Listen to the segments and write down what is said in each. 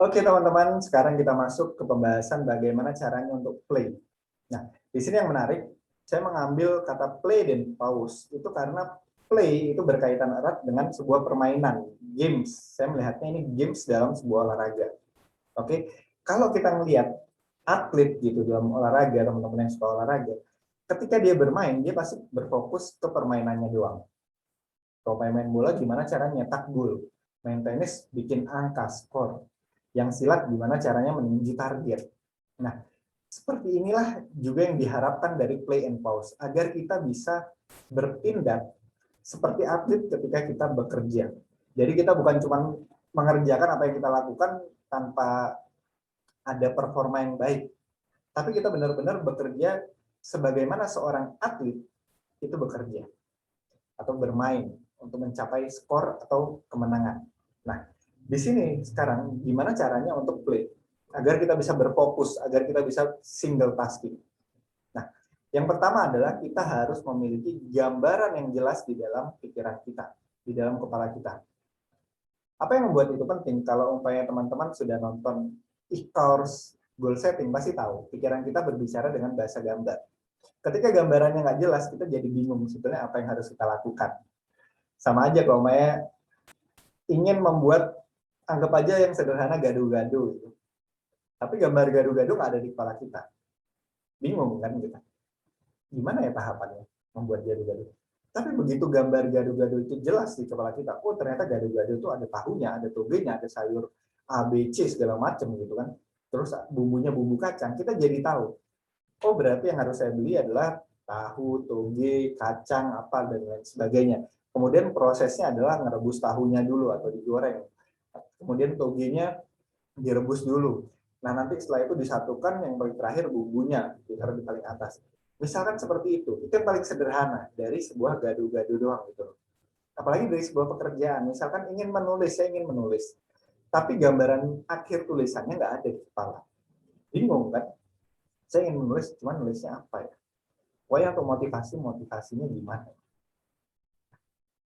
Oke teman-teman, sekarang kita masuk ke pembahasan bagaimana caranya untuk play. Nah, di sini yang menarik, saya mengambil kata play dan pause itu karena play itu berkaitan erat dengan sebuah permainan, games. Saya melihatnya ini games dalam sebuah olahraga. Oke, kalau kita melihat atlet gitu dalam olahraga, teman-teman yang suka olahraga, ketika dia bermain, dia pasti berfokus ke permainannya doang. Kalau main bola, gimana caranya nyetak gol? Main tenis, bikin angka, skor. Yang silat, gimana caranya menuju target. Nah, seperti inilah juga yang diharapkan dari play and pause, agar kita bisa bertindak seperti atlet ketika kita bekerja. Jadi kita bukan cuma mengerjakan apa yang kita lakukan tanpa ada performa yang baik, tapi kita benar-benar bekerja sebagaimana seorang atlet itu bekerja atau bermain untuk mencapai skor atau kemenangan. Nah, di sini sekarang gimana caranya untuk play agar kita bisa berfokus, agar kita bisa single tasking. Nah, yang pertama adalah kita harus memiliki gambaran yang jelas di dalam pikiran kita, di dalam kepala kita. Apa yang membuat itu penting? Kalau umpamanya teman-teman sudah nonton e-course goal setting, pasti tahu pikiran kita berbicara dengan bahasa gambar. Ketika gambarannya nggak jelas, kita jadi bingung sebetulnya apa yang harus kita lakukan. Sama aja kalau umpamanya ingin membuat, anggap aja yang sederhana gaduh-gaduh gitu. Tapi gambar gaduh-gaduh nggak ada di kepala kita. Bingung kan kita. Gimana ya tahapannya membuat gaduh-gaduh? Tapi begitu gambar gaduh-gaduh itu jelas di kepala kita, oh ternyata gaduh-gaduh itu ada tahunya, ada togenya, ada sayur A, B, C segala macam gitu kan. Terus bumbunya bumbu kacang, kita jadi tahu. Oh berarti yang harus saya beli adalah tahu, toge, kacang, apa dan lain sebagainya. Kemudian prosesnya adalah merebus tahunya dulu atau digoreng. Kemudian togenya direbus dulu. Nah nanti setelah itu disatukan yang paling terakhir bumbunya ditaruh di paling atas. Misalkan seperti itu yang paling sederhana dari sebuah gaduh-gaduh doang gitu. Apalagi dari sebuah pekerjaan, misalkan ingin menulis, saya ingin menulis, tapi gambaran akhir tulisannya nggak ada di kepala. Bingung kan? Saya ingin menulis, cuman nulisnya apa ya? Pokoknya untuk motivasinya gimana?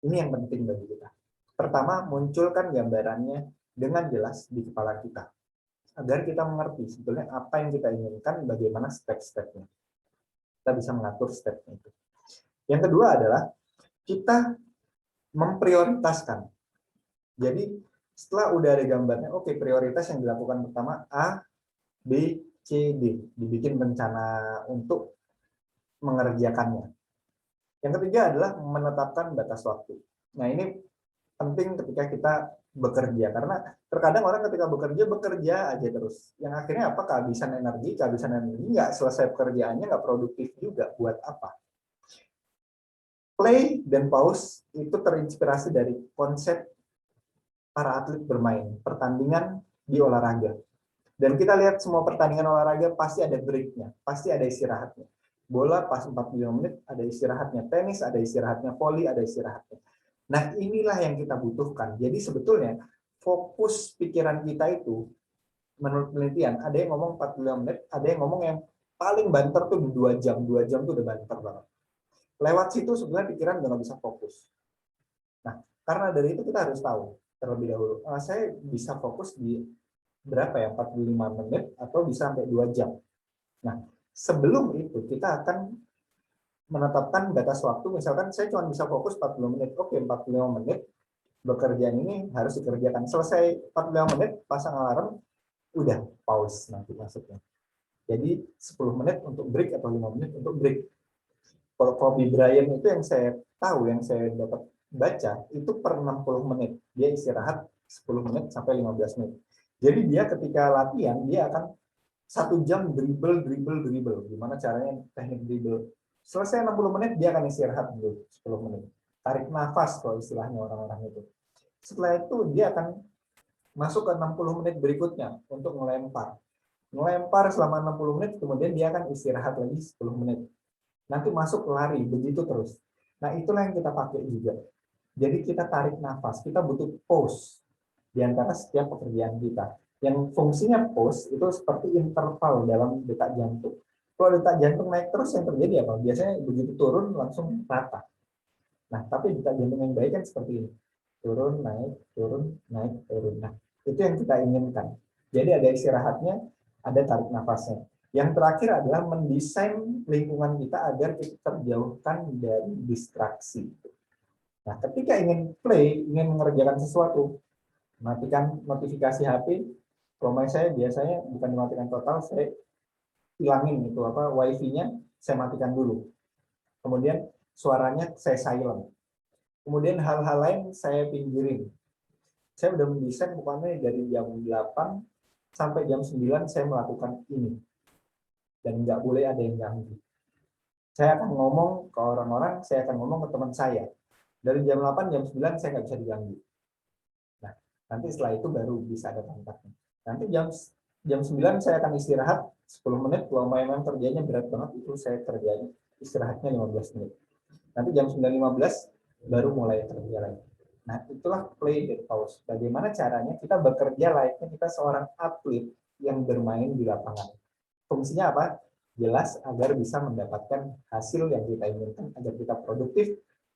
Ini yang penting bagi kita. Pertama, munculkan gambarannya dengan jelas di kepala kita. Agar kita mengerti sebetulnya apa yang kita inginkan, bagaimana step-stepnya. Kita bisa mengatur stepnya itu. Yang kedua adalah kita memprioritaskan. Jadi setelah udah ada gambarnya, oke, prioritas yang dilakukan pertama A, B, C, D. Dibikin rencana untuk mengerjakannya. Yang ketiga adalah menetapkan batas waktu. Nah ini penting ketika kita bekerja, karena terkadang orang ketika bekerja aja terus. Yang akhirnya apa? Kehabisan energi nggak selesai pekerjaannya, nggak produktif juga. Buat apa? Play dan pause itu terinspirasi dari konsep para atlet bermain, pertandingan di olahraga. Dan kita lihat semua pertandingan olahraga pasti ada break-nya, pasti ada istirahatnya. Bola pas 45 menit ada istirahatnya, tenis ada istirahatnya, voli ada istirahatnya. Nah inilah yang kita butuhkan. Jadi sebetulnya fokus pikiran kita itu, menurut penelitian, ada yang ngomong 45 menit, ada yang ngomong yang paling banter tuh 2 jam. 2 jam tuh udah banter banget. Lewat situ sebenarnya pikiran udah nggak bisa fokus. Nah, karena dari itu kita harus tahu terlebih dahulu, saya bisa fokus di berapa ya, 45 menit atau bisa sampai 2 jam. Nah, sebelum itu kita akan menetapkan batas waktu, misalkan saya cuma bisa fokus 40 menit. Oke, 45 menit bekerjaan ini harus dikerjakan. Selesai 45 menit, pasang alarm, udah pause nanti masuknya. Jadi 10 menit untuk break atau 5 menit untuk break. Kalau Kobe Bryant itu yang saya tahu, yang saya dapat baca, itu per 60 menit. Dia istirahat 10 menit sampai 15 menit. Jadi dia ketika latihan, dia akan 1 jam dribble. Gimana caranya teknik dribble. Selesai 60 menit, dia akan istirahat dulu 10 menit. Tarik nafas kalau istilahnya orang-orang itu. Setelah itu dia akan masuk ke 60 menit berikutnya untuk melempar. Melempar selama 60 menit, kemudian dia akan istirahat lagi 10 menit. Nanti masuk lari, begitu terus. Nah itulah yang kita pakai juga. Jadi kita tarik nafas, kita butuh pause di antara setiap pekerjaan kita. Yang fungsinya pause itu seperti interval dalam detak jantung. Kalau detak jantung naik terus, yang terjadi apa? Biasanya begitu turun langsung rata. Nah, tapi detak jantung yang baik kan seperti ini. Turun, naik, turun, naik, turun. Nah, itu yang kita inginkan. Jadi ada istirahatnya, ada tarik nafasnya. Yang terakhir adalah mendesain lingkungan kita agar kita terjauhkan dari distraksi. Nah, ketika ingin play, ingin mengerjakan sesuatu, matikan notifikasi HP. Kalau saya biasanya bukan dimatikan total, saya hilangin itu apa wifi-nya, saya matikan dulu. Kemudian suaranya saya silent. Kemudian hal-hal lain saya pinggirin. Saya udah mendesain pokoknya dari jam 8 sampai jam 9 saya melakukan ini. Dan nggak boleh ada yang ganggu. Saya akan ngomong ke orang-orang, saya akan ngomong ke teman saya. Dari jam 8, jam 9 saya nggak bisa diganggu. Nah, nanti setelah itu baru bisa ada kontaknya. Nanti jam 9 saya akan istirahat 10 menit, kalau memang kerjanya berat banget itu saya kerjain istirahatnya 15 menit. Nanti jam 9.15 baru mulai kerja lagi. Nah, itulah play dan pause. Bagaimana caranya kita bekerja layaknya kita seorang atlet yang bermain di lapangan. Fungsinya apa? Jelas agar bisa mendapatkan hasil yang kita inginkan, agar kita produktif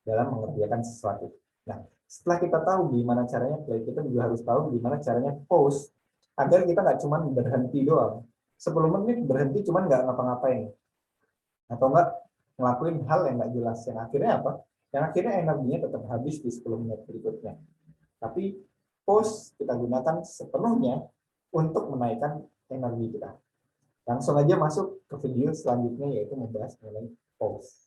dalam mengerjakan sesuatu. Nah, setelah kita tahu gimana caranya play, kita juga harus tahu gimana caranya pause, agar kita nggak cuma berhenti doang. 10 menit berhenti cuma nggak ngapa-ngapain. Atau nggak ngelakuin hal yang nggak jelas. Yang akhirnya apa? Yang akhirnya energinya tetap habis di 10 menit berikutnya. Tapi pause kita gunakan sepenuhnya untuk menaikkan energi kita. Langsung aja masuk ke video selanjutnya, yaitu membahas mengenai pause.